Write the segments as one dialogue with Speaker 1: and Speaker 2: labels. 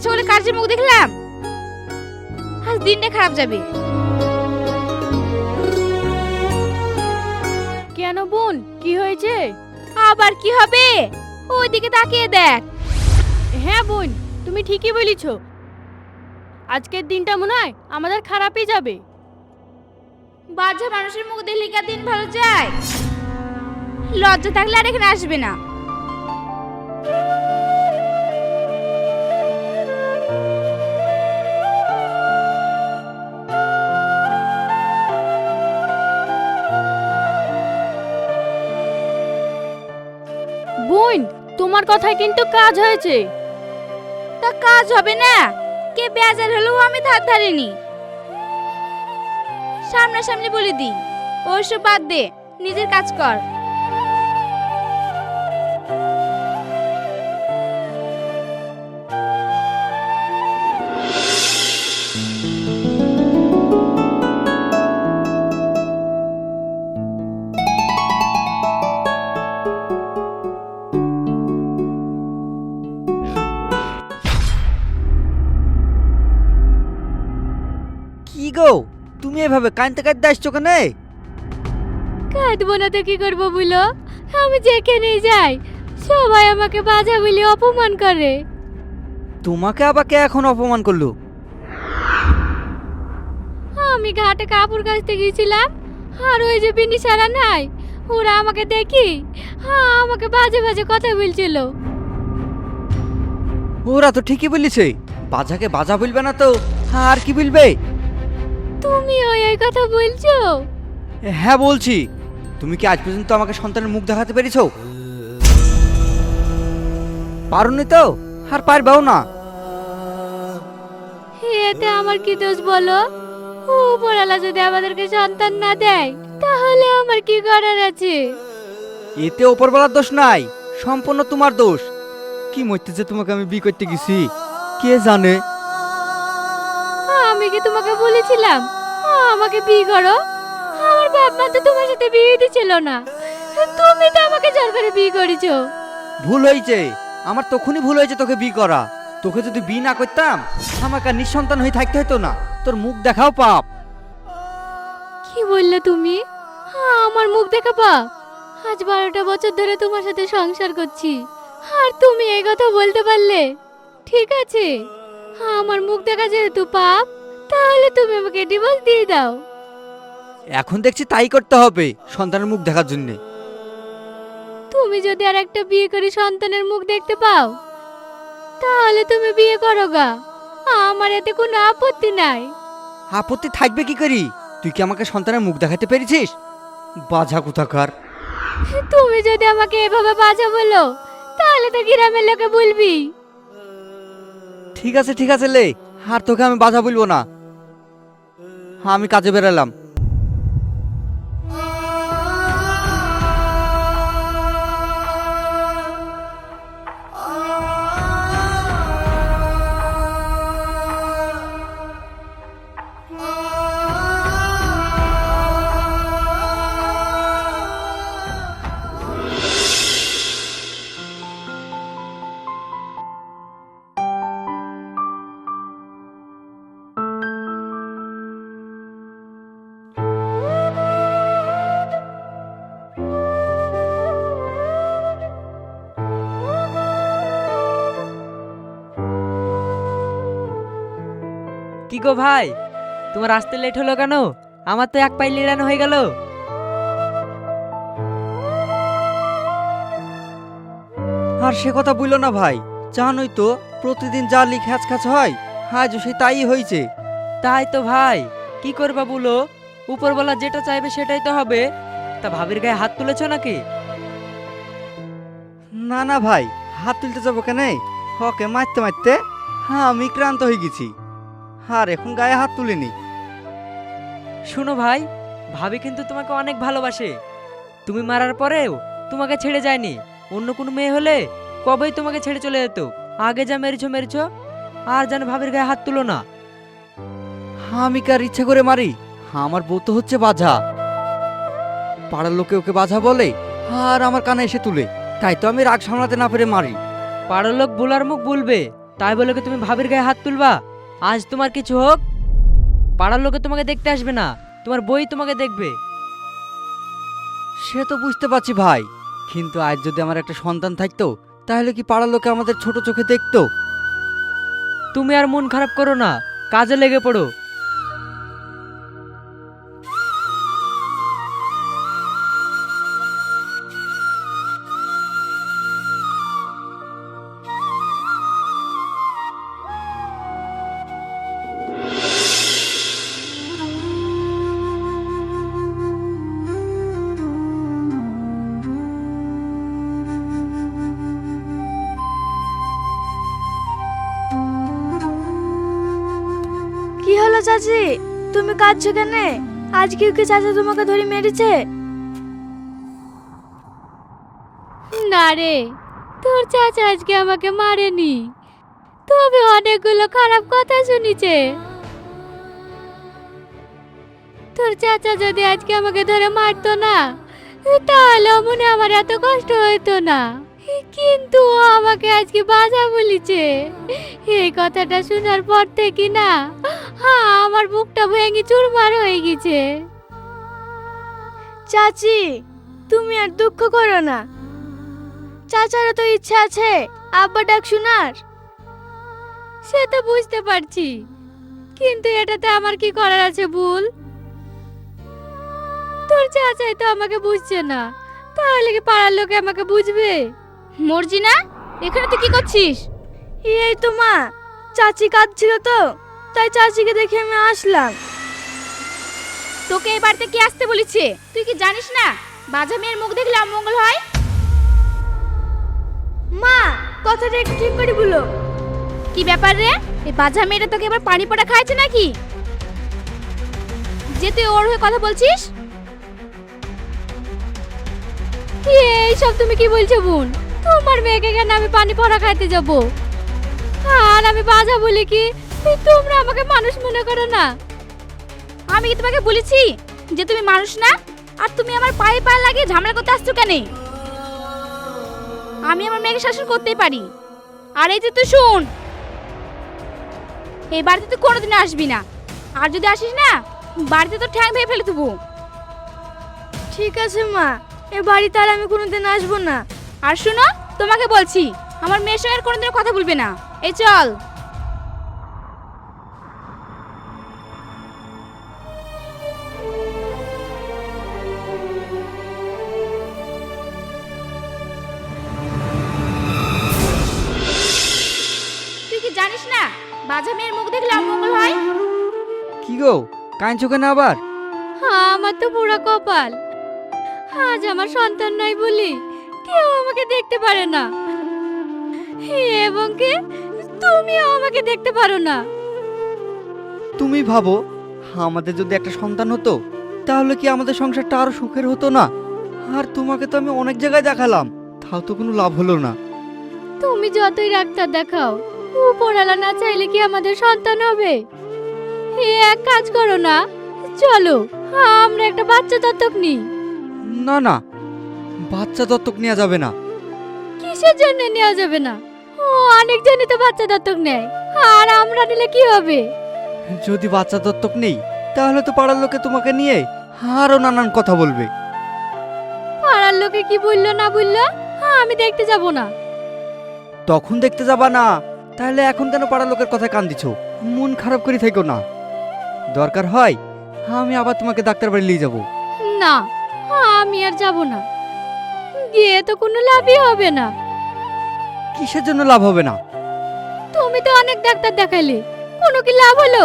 Speaker 1: সকালে কাজের মুখ দেখলাম, আজ দিনটা খারাপ যাবে।
Speaker 2: কেন বোন, কি হয়েছে?
Speaker 1: আবার কি হবে? ওইদিকে তাকিয়ে দেখ।
Speaker 2: হ্যাঁ বোন, তুমি ঠিকই বলেছ। আজকের দিনটা মনে হয় আমাদের খারাপই যাবে।
Speaker 1: বাজে মানুষের মুখ দেখলে কি আর দিন ভালো যায়? লজ্জা থাকলে আর এখানে আসবে না।
Speaker 2: বোন, তোমার কথায় কিন্তু কাজ হয়েছে।
Speaker 1: তা কাজ হবে না? কে বেজার হলেও আমি ধার ধারিনি। সামনাসামনি বলে দি, ওইসব বাদ দে, নিজের কাজ কর।
Speaker 3: কি গো, তুমি এভাবে কাঁদতে কাঁদতে আসছো কেন?
Speaker 2: কাঁদবো না তো কি করবো বলো? আমি যেখানে যাই সবাই আমাকে বাজা বলে অপমান করে।
Speaker 3: তোমাকে আবার কে এখন অপমান করলো?
Speaker 2: আমি ঘাটে কাপড় কাচতে গিয়েছিলাম, আর ওই যে বিনি সারা নাই, ওরা আমাকে দেখি আমাকে বাজে বাজে কথা বলছিল।
Speaker 3: ওরা তো ঠিকই বলেছে, বাজাকে বাজা বলবে না তো আর কি বলবে?
Speaker 2: তুমি ওই কথা বলছো?
Speaker 3: হ্যাঁ বলছি। তুমি কি আজ পর্যন্ত আমাকে সন্তানের মুখ দেখাতে পেরেছো? পারোনি তো, আর পারবেও না।
Speaker 2: এতে আমার কি দোষ বলো? উপরওয়ালা যদি আমাদেরকে সন্তান না দেয় তাহলে আমার কি করার আছে?
Speaker 3: এতে ওপরবেলার দোষ নাই, সম্পূর্ণ তোমার দোষ। কি মরতে যে তোমাকে আমি বিয়ে করতে গেছি কে জানে।
Speaker 2: আমি কি তোমাকে বলেছিলাম আমাকে বিয়ে করো? আমার বাপ মা তো তোমার সাথে বিয়ে দিছিল না, তুমি তো আমাকে জোর করে বিয়ে করেছো।
Speaker 3: ভুল হয়েছে, আমার তখনই ভুল হয়েছে তোকে বিয়ে করা। তোকে যদি বিয়ে না করতাম আমাকে আর নিঃসন্তান হয়ে থাকতে হতো না। তোর মুখ দেখাও পাপ।
Speaker 2: কি বললে তুমি? আমার মুখ দেখা পাপ? আজ 12টা বছর ধরে তোমার সাথে সংসার করছি, আর তুমি এই কথা বলতে পারলে? ঠিক আছে, আমার মুখ দেখা যেহেতু পাপ, তাহলে তুমি আমাকে ডিভোর্স দিয়ে দাও।
Speaker 3: এখন দেখছি তাই করতে হবে সন্তানের মুখ দেখার জন্য।
Speaker 2: তুমি যদি আর একটা বিয়ে করে সন্তানের মুখ দেখতে পাও তাহলে তুমি বিয়ে করো গা, আমার এতে কোনো আপত্তি নাই।
Speaker 3: আপত্তি থাকবে কি করি? তুই কি আমাকে সন্তানের মুখ দেখাতে পেরেছিস? বাজা কোথাকার।
Speaker 2: তুমি যদি আমাকে এভাবে বাজা বলো তাহলে তো গ্রামের লোকে বলবি।
Speaker 3: ঠিক আছে ঠিক আছে লে, আর তোকে আমি বাজা বলবো না। আমি কাজে বেরালাম।
Speaker 4: কি গো ভাই, তোমার আসতে লেট হলো কেন? আমার তো এক পাই লিড়ানো হয়ে গেল।
Speaker 3: আর সে কথা বললো না ভাই, জানোই তো প্রতিদিন যা লিখ খ্যাচ হয়, আজও সে তাই হয়েছে।
Speaker 4: তাই তো ভাই, কি করবা বলো? উপরওয়ালা যেটা চাইবে সেটাই তো হবে। তা ভাবির গায়ে হাত তুলেছো নাকি?
Speaker 3: না না ভাই, হাত তুলতে যাবো কেন? ওকে মারতে মারতে আমি ক্লান্ত হয়ে গেছি, আর এখন গায়ে হাত তুলিনি।
Speaker 4: শোনো ভাই, ভাবি কিন্তু তোমাকে অনেক ভালোবাসে। তুমি মারার পরেও তোমাকে ছেড়ে যায়নি। অন্য কোনো মেয়ে হলে কবেই তোমাকে ছেড়ে চলে যেত। আগে যা মেরেছো মেরেছো, আর যেন ভাবির গায়ে হাত তুলো না।
Speaker 3: আমি কার ইচ্ছে করে মারি? আমার বউ তো হচ্ছে বাজা। পাড়ার লোকে ওকে বাজা বলে আর আমার কানে এসে তুলে, তাই তো আমি রাগ সামলাতে না পেরে মারি।
Speaker 4: পাড়ার লোক বুলার মুখ বলবে, তাই বলে কি তুমি ভাবির গায়ে হাত তুলবা? আজ তোমার কিছু হোক, পাড়ার লোকে তোমাকে দেখতে আসবে না, তোমার বই তোমাকে দেখবে।
Speaker 3: সে তো বুঝতে পারছি ভাই, কিন্তু আজ যদি আমার একটা সন্তান থাকতো তাহলে কি পাড়ার লোকে আমাদের ছোট চোখে দেখতো?
Speaker 4: তুমি আর মন খারাপ করো না, কাজে লেগে পড়ো।
Speaker 5: কি হলো চাচি, তুমি কাঁদছো কেন? আজকে কি চাচা তোমাকে ধরে মেরেছে?
Speaker 2: না রে, তোর চাচা আজকে আমাকে মারেনি, তবে অনেকগুলো খারাপ কথা শুনিছে। তোর চাচা যদি আজকে আমাকে ধরে মারতো না, তাহলে মনে আমার এত কষ্ট হতো না। কিন্তু ও আমাকে আজকে বাজা বলেছে। এই কথাটা শোনার পর থেকে না আমার বুকটা ভেঙে চুরমার হয়ে গেছে।
Speaker 5: চাচি, তুমি আর দুঃখ করো না, চাচারও তো ইচ্ছা আছে আব্বা ডাক শোনার।
Speaker 2: সে তো বুঝতে পারছি, কিন্তু এটাতে আমার কি করার আছে বল? তোর চাচাই তো আমাকে বুঝছে না, তাহলে কি পাড়ার লোকে আমাকে বুঝবে?
Speaker 1: মর্জি না, এখানে তুই কি করছিস?
Speaker 5: এই তো মা, চাচি কাঁদছিল তো, তাই চাচিকে দেখে আমি আসলাম।
Speaker 1: তোকে এই বাড়িতে কে আসতে বলেছে? তুই কি জানিস না বাজা মেয়ের মুখ দেখলে অমঙ্গল হয়?
Speaker 5: মা, কথাটা একটু ঠিক করে বলো।
Speaker 1: কি ব্যাপার রে, এই বাজা মেয়েটা তোকে এবার পানি পড়া খাইছে নাকি যে তুই ওর হয়ে কথা বলছিস?
Speaker 2: এই সব তুমি কি বলছো বোন? তোমার মেয়েকে কেন আমি পানি পড়া খাইতে যাব? আর আমি বাজা বলি কি তোমরা আমাকে মানুষ মনে করো না?
Speaker 1: আমি কি তোমাকে বলেছি যে তুমি মানুষ না? আর তুমি আমার পায়ে পায়ে লাগিয়ে ঝামেলা করতে আসছো কেন? আমি আমার মেয়েকে শাসন করতেই পারি। আর এই যে তুই শুন, এই বাড়িতে তুই কোনোদিন আসবি না, আর যদি আসিস না বাড়িতে তো ঠ্যাং ভেঙে ফেলে দেবো।
Speaker 5: ঠিক আছে মা, এ বাড়িতে আর আমি কোনোদিন আসবো না।
Speaker 1: আর শোনো, তোমাকে বলছি আমার মেয়ের সঙ্গে আর কোনোদিন কথা বলবে না। এই চল। তুই কি জানিস না বাজা মেয়ের মুখ দেখলে অমঙ্গল হয়?
Speaker 3: কি গো, কাঁদছো কেন আবার?
Speaker 2: আমার তো পুরো কপাল, আজ আমার সন্তান নাই বলি কেউ আমাকে দেখতে পারে না, এবং কি তুমিও আমাকে দেখতে পারো না।
Speaker 3: তুমি ভাবো, আমাদের যদি একটা সন্তান হতো তাহলে কি আমাদের সংসারটা আরো সুখের হতো না? আর তোমাকে তো আমি অনেক জায়গায় দেখালাম, তাও তো কোনো লাভ হলো না।
Speaker 2: তুমি যতই ডাক্তার দেখাও, উপরওয়ালা না চাইলে কি আমাদের সন্তান হবে? এক কাজ করো না, চলো আমরা একটা বাচ্চা দত্তক নিই।
Speaker 3: না না, বাচ্চা দত্তক নেওয়া যাবে না।
Speaker 2: কিসের জন্য নেওয়া যাবে না? ও অনেকজনই তো বাচ্চা দত্তক নেয়, আর আমরা নিলে কি হবে?
Speaker 3: যদি বাচ্চা দত্তক নেই তাহলে তো পাড়ার লোকে তোমাকে নিয়ে আরো নানান কথা বলবে।
Speaker 2: পাড়ার লোকে কি বললো না বললো আমি দেখতে যাব না।
Speaker 3: তখন দেখতে যাবা না, তাহলে এখন কেন পাড়ার লোকের কথা কান দিছো? মন খারাপ করে থেকো না, দরকার হয় আমি আবার তোমাকে ডাক্তার বাড়ি নিয়ে যাবো।
Speaker 2: না, আমি আর যাব না, গিয়ে তো কোনো লাভই হবে না।
Speaker 3: কিসের জন্য লাভ হবে না?
Speaker 2: তুমি তো অনেক ডাক্তার দেখাইলে, কোনো কি লাভ হলো?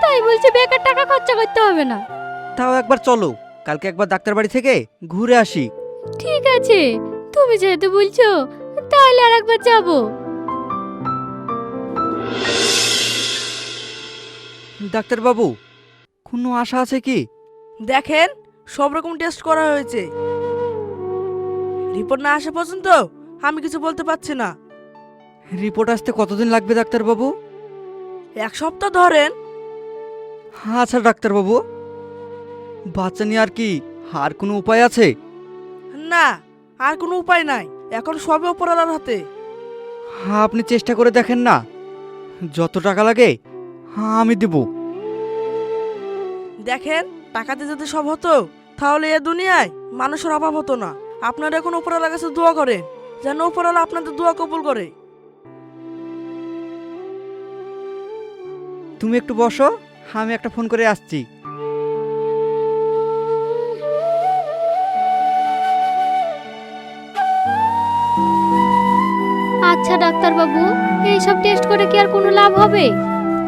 Speaker 2: তাই বলছে বেকার টাকা খরচা করতে হবে না।
Speaker 3: তাও একবার চলো, কালকে একবার ডাক্তার বাড়ি থেকে ঘুরে আসি।
Speaker 2: ঠিক আছে, তুমি যেহেতু বলছো তাহলে আর একবার যাব।
Speaker 3: ডাক্তার বাবু, কোনো আশা আছে কি?
Speaker 6: দেখেন, সব রকম টেস্ট করা হয়েছে, রিপোর্ট না আসা পর্যন্ত আমি কিছু বলতে পারছি না।
Speaker 3: রিপোর্ট আসতে কতদিন লাগবে ডাক্তার বাবু?
Speaker 6: 1 সপ্তাহ ধরেন।
Speaker 3: আচ্ছা ডাক্তার বাবু, বাচ্চা নিয়ে আর কোনো উপায় আছে?
Speaker 6: না, আর কোনো উপায় নাই, এখন সবে অপরাধার হাতে।
Speaker 3: আপনি চেষ্টা করে দেখেন না, যত টাকা লাগে আমি দেব।
Speaker 6: দেখেন, টাকাতে যদি সব হতো তাহলে এ দুনিয়ায় মানুষের অভাব হতো না। আপনারা এখন উপরওয়ালার কাছে দোয়া করেন যেন উপরওয়ালা আপনাদের দোয়া কবুল করে।
Speaker 3: তুমি একটু বসো, আমি একটা ফোন করে আসছি।
Speaker 2: আচ্ছা ডাক্তার বাবু, এইসব টেস্ট করে কি আর কোনো লাভ হবে?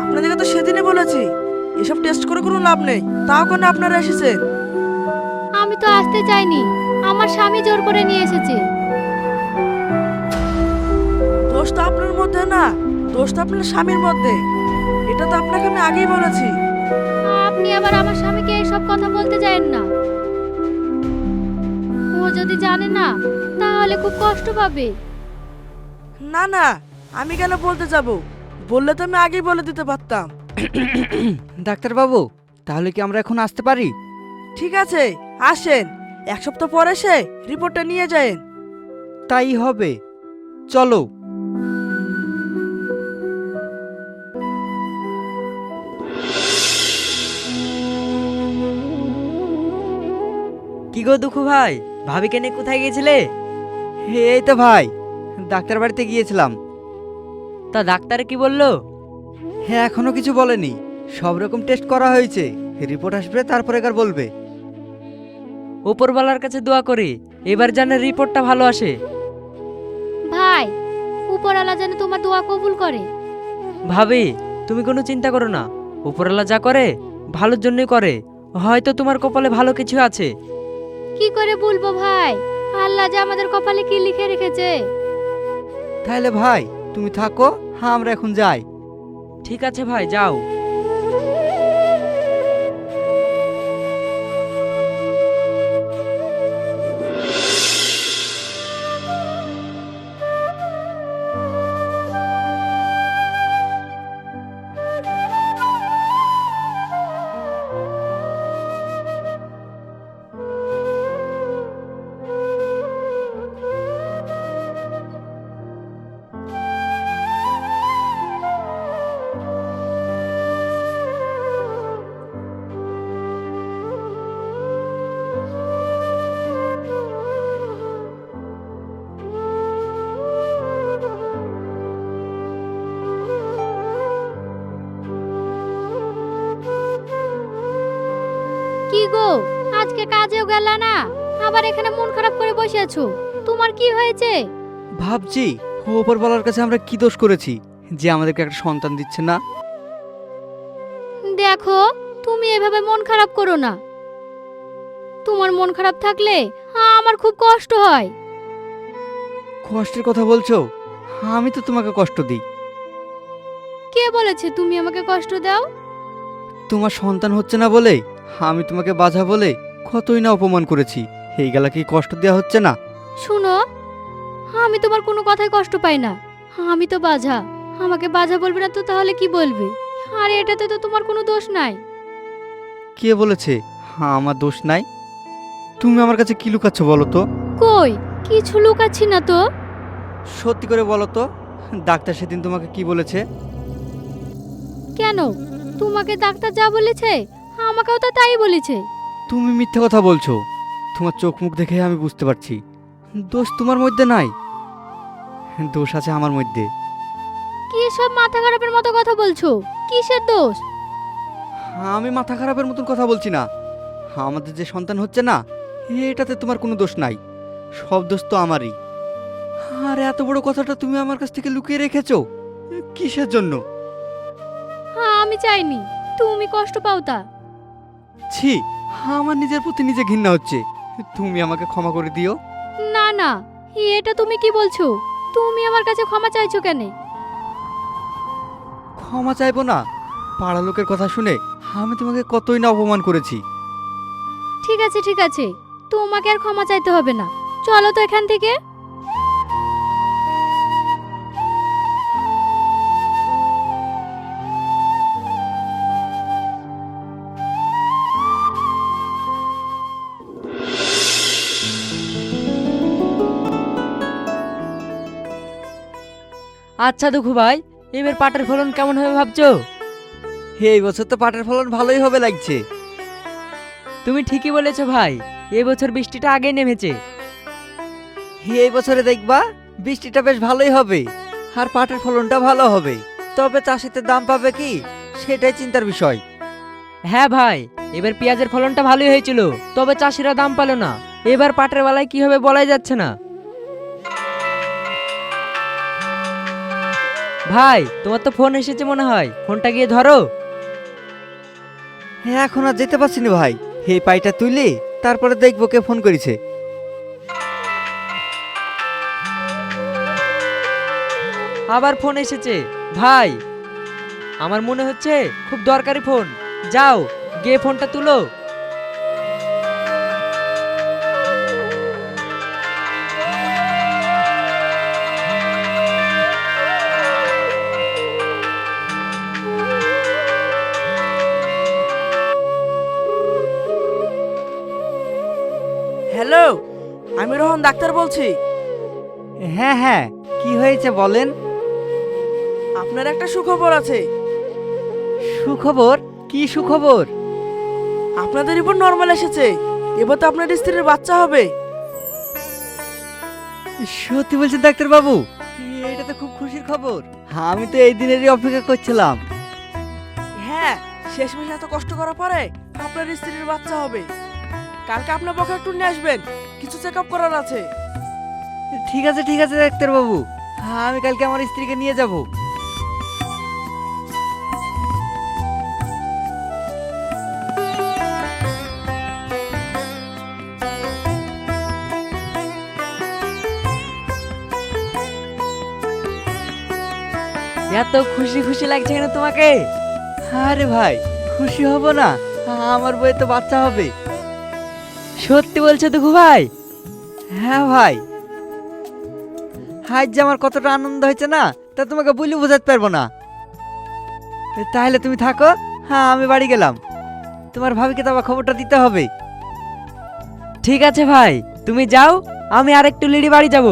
Speaker 6: আপনাদেরকে তো সেদিনই বলেছি এসব টেস্ট করে কোনো লাভ নেই, তাও কেন আপনারা এসেছেন?
Speaker 2: আমি তো আসতে চাইনি, আমার স্বামী জোর করে নিয়ে এসেছে।
Speaker 6: দোষ তো আপনার মধ্যে না, দোষ তো আপনার স্বামীর মধ্যে। এটা তো আপনাকে আমি আগেই বলেছি।
Speaker 2: আপনি আবার আমার স্বামীকে এইসব কথা বলতে যায়েন না। ও যদি জানে না তাহলে খুব কষ্ট পাবে।
Speaker 6: না না, আমি কেন বলতে যাব? বললে তো আমি আগেই বলে দিতে পারতাম।
Speaker 3: ডাক্তারবাবু, তাহলে কি আমরা এখন আসতে পারি?
Speaker 6: ঠিক আছে, আসেন। এক সপ্তাহ পর এসে রিপোর্টটা নিয়ে যায়েন।
Speaker 3: তাই হবে, চলো।
Speaker 4: কি গো দুঃখু ভাই, ভাবিকে নিয়ে কোথায় গিয়েছিলে?
Speaker 3: এই তো ভাই, ডাক্তার বাড়িতে গিয়েছিলাম।
Speaker 4: তা ডাক্তার কি বললো?
Speaker 3: হ্যাঁ, এখনো কিছু বলেনি। সব রকম টেস্ট করা হয়েছে, রিপোর্ট আসবে তারপরে কার বলবে।
Speaker 4: উপরওয়ালার কাছে দোয়া করি এবার যেন রিপোর্টটা ভালো আসে।
Speaker 2: ভাই, উপরওয়ালা যেন তোমার দোয়া কবুল করে।
Speaker 4: ভাবি, তুমি কোনো চিন্তা করো না, উপরওয়ালা যা করে ভালোর জন্যই করে। হয়তো তোমার কপালে ভালো কিছু আছে।
Speaker 2: কি করে বলবো ভাই, আল্লাহ যে আমাদের কপালে কি লিখে রেখেছে।
Speaker 3: তাহলে ভাই তুমি থাকো, আমরা এখন যাই।
Speaker 4: ঠিক আছে ভাই, যাও।
Speaker 2: কি গো, আজকে কাজেও গেল না, আবার এখানে মন খারাপ করে বসে আছো। তোমার কি হয়েছে?
Speaker 3: ভাবছি ওপরওয়ালার কাছে আমরা কি দোষ করেছি যে আমাদেরকে একটা সন্তান দিচ্ছে না।
Speaker 2: দেখো, তুমি এভাবে মন খারাপ করো না। তোমার মন খারাপ থাকলে আমার খুব কষ্ট হয়।
Speaker 3: কষ্টের কথা বলছো? আমি তো তোমাকে কষ্ট দিই।
Speaker 2: কে বলেছে তুমি আমাকে কষ্ট দাও?
Speaker 3: তোমার সন্তান হচ্ছে না বলে আমি তোমাকে বাধা বলে কতই না অপমান করেছি। এই গেলা কি কষ্ট দেওয়া হচ্ছে না?
Speaker 2: শুনো, আমি তোমার কোনো কথাই কষ্ট পাই না। আমি তো বাঝা, আমাকে বাঝা বলবে না তো তাহলে কি বলবে? আর এটাতে তো তোমার কোনো দোষ নাই।
Speaker 3: কে বলেছে আমার দোষ নাই? তুমি আমার কাছে কি লুকাচ্ছ বলো তো?
Speaker 2: কই, কিছু লুকাচ্ছি না তো।
Speaker 3: সত্যি করে বলো তো, ডাক্তার সেদিন তোমাকে কি বলেছে?
Speaker 2: কেন, তোমাকে ডাক্তার যা বলেছে আমাকেও তো তাই বলেছে।
Speaker 3: তুমি মিথ্যে কথা বলছো। তোমার চোখ মুখ দেখে আমি বুঝতে পারছি দোষ তোমার মধ্যে নাই, দোষ আছে আমার মধ্যে।
Speaker 2: কি সব মাথা খারাপের মতো কথা বলছো? কিসের দোষ?
Speaker 3: আমি মাথা খারাপের মতন কথা বলছি না। আমাদের যে সন্তান হচ্ছে না, এটাতে তোমার কোনো দোষ নাই, সব দোষ তো আমারই। আর এত বড় কথাটা তুমি আমার কাছ থেকে লুকিয়ে রেখেছো কিসের জন্য?
Speaker 2: আমি চাইনি তুমি কষ্ট পাও তা।
Speaker 3: ছি, আমার নিজের প্রতি নিজে ঘৃণা হচ্ছে। তুমি আমাকে ক্ষমা করে দিও।
Speaker 2: না না, এটা তুমি কি বলছো? তুমি আমার কাছে ক্ষমা চাইছো কেন?
Speaker 3: ক্ষমা চাইবো না? পাড়া লোকের কথা শুনে আমি তোমাকে কতই না অপমান করেছি।
Speaker 2: ঠিক আছে ঠিক আছে, তোমাকে আর ক্ষমা চাইতে হবে না। চলো তো এখান থেকে।
Speaker 4: আচ্ছা দুঃখু ভাই, এবার পাটের ফলন কেমন হবে ভাবছো?
Speaker 3: এই বছর তো পাটের ফলন ভালোই হবে লাগছে।
Speaker 4: তুমি ঠিকই বলেছো ভাই, এবছর বৃষ্টিটা আগে নেমেছে।
Speaker 3: এই বছরে দেখবা বৃষ্টিটা বেশ ভালোই হবে আর পাটের ফলনটা ভালো হবে। তবে চাষিতে দাম পাবে কি সেটাই চিন্তার বিষয়।
Speaker 4: হ্যাঁ ভাই, এবার পেঁয়াজের ফলনটা ভালোই হয়েছিল, তবে চাষিরা দাম পেল না। এবার পাটের বেলায় কি হবে বলাই যাচ্ছে না। ভাই তোমার তো ফোন এসেছে মনে হয়, ফোনটা গিয়ে ধরো।
Speaker 3: হ্যাঁ এখন আর যেতে পারছি না ভাই, এই পাইটা তুলি তারপরে দেখবো কে ফোন করেছে।
Speaker 4: আবার ফোন এসেছে ভাই, আমার মনে হচ্ছে খুব দরকারি ফোন। যাও গিয়ে ফোনটা তুলো।
Speaker 6: হ্যালো, আমি রোহন ডাক্তার বলছি।
Speaker 3: হ্যাঁ হ্যাঁ, কি হয়েছে বলেন।
Speaker 6: আপনার একটা সুখবর আছে।
Speaker 3: সুখবর? কি সুখবর?
Speaker 6: আপনাদের রিপোর্ট নর্মাল এসেছে। এবার তো আপনার স্ত্রীর বাচ্চা হবে।
Speaker 3: সত্যি বলছেন ডাক্তার বাবু? এটা তো খুব খুশির খবর। আমি তো এই দিনেরই অপেক্ষা করছিলাম।
Speaker 6: হ্যাঁ, শেষমেশ এত কষ্ট করার পরে আপনার স্ত্রীর বাচ্চা হবে। কালকে আপনার পক্ষে একটু নিয়ে আসবেন, কিছু চেক আপ করার আছে।
Speaker 3: ঠিক আছে ঠিক আছে ডাক্তার বাবু, আমি কালকে আমার স্ত্রীকে নিয়ে যাব।
Speaker 4: এত খুশি খুশি লাগছে কেন তোমাকে?
Speaker 3: আরে ভাই, খুশি হব না? আমার বইয়ে তো বাচ্চা হবে।
Speaker 4: সত্যি বলছো দুঃখু ভাই?
Speaker 3: হ্যাঁ ভাই, আজ যে আমার কতটা আনন্দ হয়েছে না তা তোমাকে বলে বোঝাতে পারবো না। তাহলে তুমি থাকো, হ্যাঁ আমি বাড়ি গেলাম। তোমার ভাবিকে তো আবার খবরটা দিতে হবে।
Speaker 4: ঠিক আছে ভাই, তুমি যাও, আমি আরেকটু লিডি বাড়ি যাব।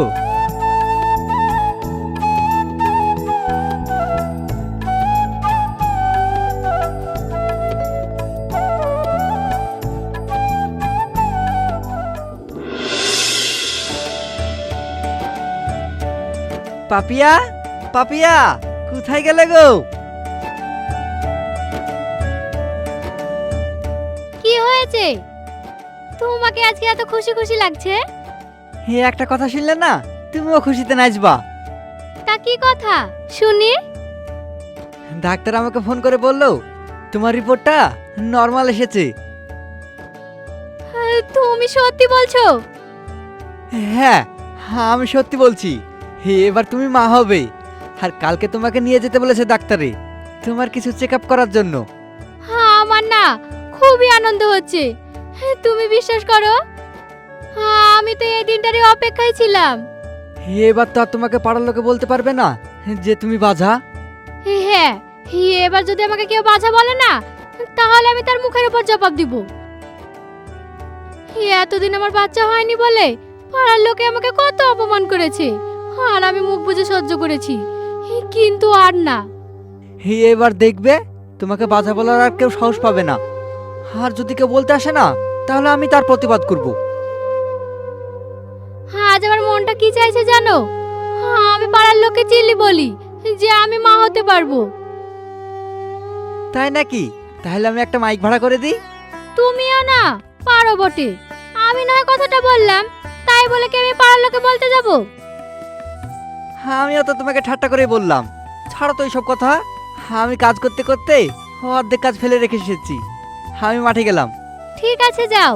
Speaker 3: পাপিয়া, পাপিয়া, কোথায় গেলে গো?
Speaker 2: কি হয়েছে? তোমাকে আজকে এত খুশি খুশি লাগছে?
Speaker 3: হে, একটা কথা শুনলে না, তুমিও খুশিতে নাচবা।
Speaker 2: তা কি কথা শুনি?
Speaker 3: ডাক্তার আমাকে ফোন করে বললো তোমার রিপোর্টটা নর্মাল এসেছে।
Speaker 2: তুমি সত্যি বলছো?
Speaker 3: হ্যাঁ, আমি সত্যি বলছি। এবার তুমি মা হবে। আর কালকে তোমাকে নিয়ে যেতে বলেছে ডাক্তারে, তোমার কিছু চেক আপ করার জন্য।
Speaker 2: হ্যাঁ, আমার না খুবই আনন্দ হচ্ছে। তুমি বিশ্বাস করো, আমি তো এই দিনটারই অপেক্ষায় ছিলাম।
Speaker 3: এবার তো আর তোমাকে পাড়ার লোকে বলতে পারবে না যে তুমি বাঝা।
Speaker 2: হ্যাঁ, এবার যদি আমাকে কেউ বাজা বলে না, তাহলে আমি তার মুখের উপর জবাব দিব। এতদিন আমার বাচ্চা হয়নি বলে পাড়ার লোকে আমাকে কত অপমান করেছে, আর আমি মুখ বুজে সহ্য করেছি, কিন্তু আর না।
Speaker 3: এবার দেখবে তোমাকে বাধা বলার আর কেউ সাহস পাবে না। আর যদি কেউ বলতে আসে না, তাহলে আমি তার প্রতিবাদ করব।
Speaker 2: আজ আমার মনটা কি চাইছে জানো? আমি পাড়ার লোকে চিল্লি বলি যে আমি মা হতে পারবো।
Speaker 3: তাই নাকি? তাহলে আমি একটা মাইক ভাড়া করে দিই।
Speaker 2: তুমিও না পারো বটে, আমি না হয় কথাটা বললাম, তাই বলে কি আমি পাড়ার লোকে বলতে যাব?
Speaker 3: আমিও তো তোমাকে ঠাট্টা করে বললাম। ছাড়ো তো এইসব কথা। আমি কাজ করতে করতে অর্ধেক কাজ ফেলে রেখে এসেছি। আমি মাঠে গেলাম।
Speaker 2: ঠিক আছে, যাও।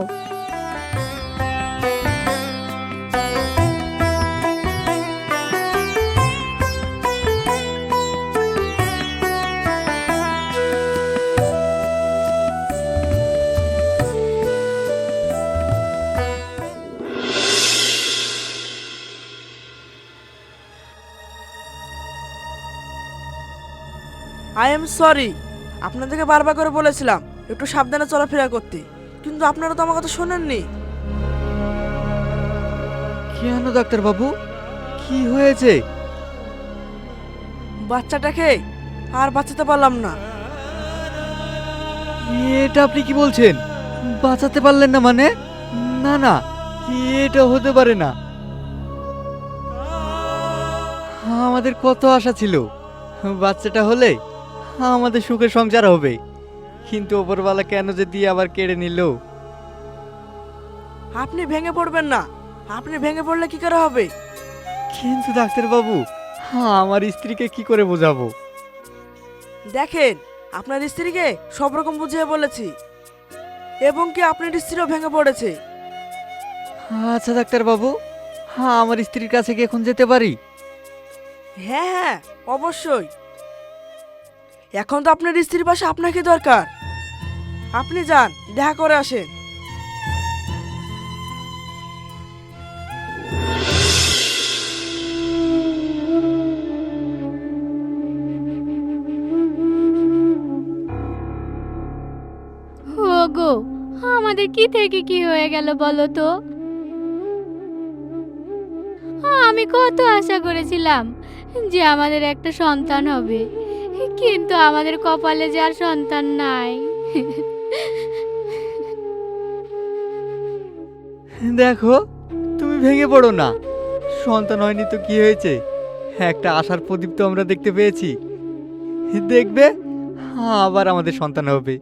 Speaker 6: I am sorry. আপনাদেরকে বারবার করে বলেছিলাম একটু সাবধানে চলাফেরা করতে, কিন্তু আপনারা তো আমার কথা শোনেননি।
Speaker 3: কেন ডাক্তার বাবু, কি হয়েছে?
Speaker 6: বাচ্চাটাকে আর বাঁচাতে পারলাম না।
Speaker 3: এটা আপনি কি বলছেন? বাঁচাতে পারলেন না মানে? না না, এটা হতে পারে না। আমাদের কত আশা ছিল বাচ্চাটা হলে আমাদের সুখের সংসার হবে, কিন্তু ওপরওয়ালা কেন যে দিয়ে আবার কেড়ে নিল।
Speaker 6: আপনি ভেঙে পড়বেন না, আপনি ভেঙে পড়লে কি করে হবে?
Speaker 3: কিন্তু ডাক্তার বাবু, আমার স্ত্রীকে কি করে বোঝাবো?
Speaker 6: দেখেন, আপনার স্ত্রীকে সব রকম বুঝিয়ে বলেছি, এবং কি আপনার স্ত্রীও ভেঙে পড়েছে।
Speaker 3: আচ্ছা ডাক্তার বাবু, আমার স্ত্রীর কাছে কি এখন যেতে পারি?
Speaker 6: হ্যাঁ হ্যাঁ, অবশ্যই। এখন তো আপনার স্ত্রীর পাশে আপনাকে দরকার। আপনি যান, দেখা করে আসেন।
Speaker 2: ওগো, আমাদের কি থেকে কি হয়ে গেল বলো তো? আমি কত আশা করেছিলাম যে আমাদের একটা সন্তান হবে, কিন্তু আমাদের কপালে যে আর সন্তান নাই।
Speaker 3: দেখো, তুমি ভেঙে পড়ো না। সন্তান হয়নি তো কি হয়েছে, একটা আশার প্রদীপ তো আমরা দেখতে পেয়েছি। দেখবে আবার আমাদের সন্তান হবে।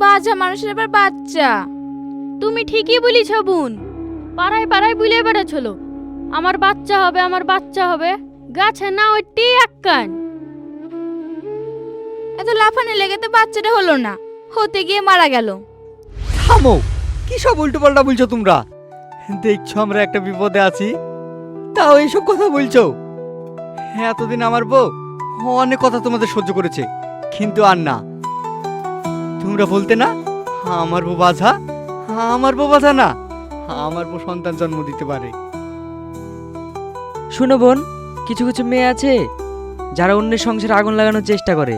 Speaker 1: বাজা মানুষের আবার বাচ্চা।
Speaker 2: তুমি ঠিকই বলিছ বোন, পাড়ায় পাড়ায় বুলে বেড়াচ্ছিল আমার বাচ্চা হবে, আমার বাচ্চা হবে। গাছে না ওইটি এক কান।
Speaker 1: এত লাফানি লেগে তো বাচ্চাটা হলো না, হতে গিয়ে মারা গেল।
Speaker 3: থামো, কি সব উল্টো পাল্টা বলছো তোমরা? দেখছো আমরা একটা বিপদে আছি, তাও এইসব কথা বলছো? এতদিন আমার বউ অনেক কথা তোমাদের সহ্য করেছে, কিন্তু আর না। তোমরা বলতে না আমার বউ বাঁধা, আমার বউ বাঁধা না, আমার বউ সন্তান জন্ম দিতে পারে।
Speaker 4: শুনো বোন, কিছু কিছু মেয়ে আছে যারা অন্যের সংসারে আগুন লাগানোর চেষ্টা করে,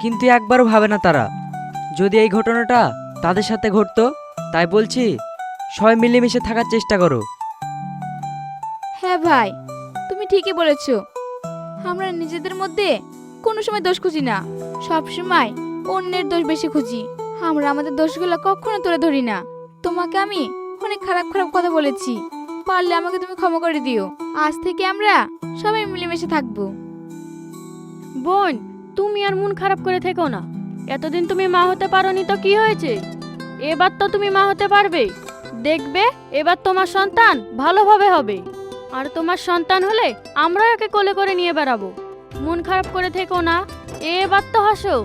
Speaker 4: কিন্তু একবারও ভাবে না তারা যদি এই ঘটনাটা তাদের সাথে ঘটতো। তাই বলছি, সবাই মিলেমিশে থাকার চেষ্টা করো।
Speaker 1: হ্যাঁ ভাই, তুমি ঠিকই বলেছো। আমরা নিজেদের মধ্যে কোনো সময় দোষ খুঁজি না, সব সময় অন্যের দোষ বেশি খুঁজি। আমরা আমাদের দোষগুলো কখনো তুলে ধরি না। তোমাকে আমি অনেক খারাপ খারাপ কথা বলেছি, পারলে আমাকে তুমি ক্ষমা করে দিও। আজ থেকে আমরা সবাই মিলেমিশে থাকবো।
Speaker 2: বোন, তুমি আর মন খারাপ করে থেকো না। এতদিন তুমি মা হতে পারোনি তো কি হয়েছে? এবার তো তুমি মা হতে পারবে। দেখবে এবার তোমার সন্তান ভালোভাবে হবে, আর তোমার সন্তান হলে আমরা একে কোলে করে নিয়ে বেড়াবো। মন খারাপ করে থেকো না, এবার তো হাসো।